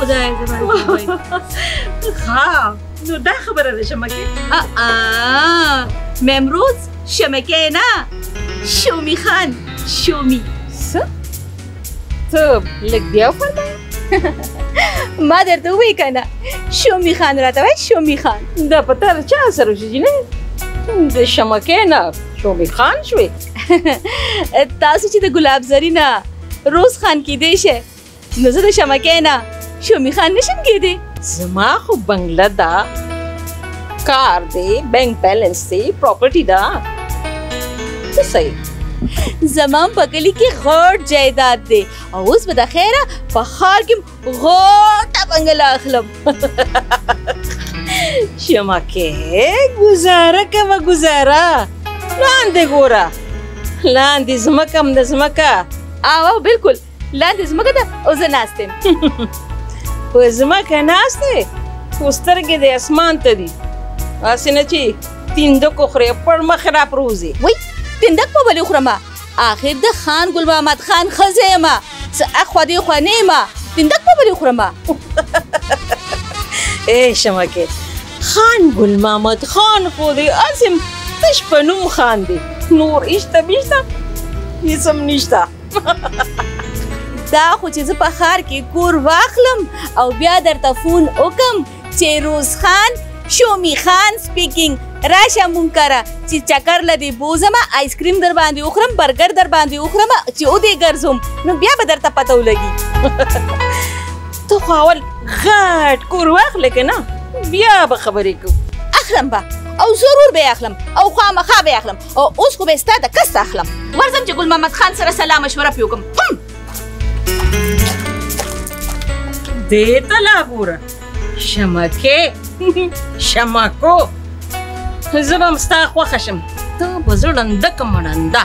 خدای زما. ها نو دا خبره ده شمکه. امروز شمکه نه، شومی خان. شومی ته لږ بیا وفرمایه. ما درته ووایي که نه، شومی خان راته وایي. شومی خان دا په تا د چا سره وشو جینۍ؟ د شمکې نه شومي خان شوې. تاسو چې د ګلاب زري نه روز خان کیدی شئ، نو زه د شمکې نه شومی خان نشم کیدی. زما خو بنگله ده، کار دی، بینک بیلنس دی، پراپرټي ده. څه صحیح زما په کلي کې غټ جایداد دی او اوس به د خیره په ښار کې غټه بنګله اخلم. شمکې ګزاره کوه ګزاره. لاندې ګوره، لاندې ځمکه هم د ځمکه. او بالکل لاندې ځمکه ده او زه ناست یم. په ځمکه ناست دی خو سترګې د اسمان ته دي، هسې نه چې تیندکو خورې پړ مخې را پروزي. وای تندک به ولې خورمه؟ آخر د خان ګل محمد خان ښځه یمه، څه اخوا دې خوا نه یمه. تندک به ولې خورمه؟ ای شمکې، خان ګل محمد خان خو دی هسې تش په نوم خان دی، نور ایشته بیشته هېڅ هم نشته. دا خو چې زه په ښار کې کور واخلم او بیا درته فون وکم چې روز خان شومی خان سپیکینګ راشه مونږ کره چې چکر له دې بوزمه، آیس کریم در باندې وخورم، برګر در باندې وخورم، چې ودې ګرځوم، نو بیا به درته پته ولګي. ته خو اول غټ کور واخلې که نه بیا به خبرې کوو. اخلم به او ضرور به اخلم او خامخا به اخلم او اوس خو به ستا د کس اخلم. ورځم چې ګل محمد خان سره سلام مشوره پې وکړم. دې ته لا ګوره شمکې شمکو، زه به هم ستا خوښه شم، ته به زه ړنده که مړنده.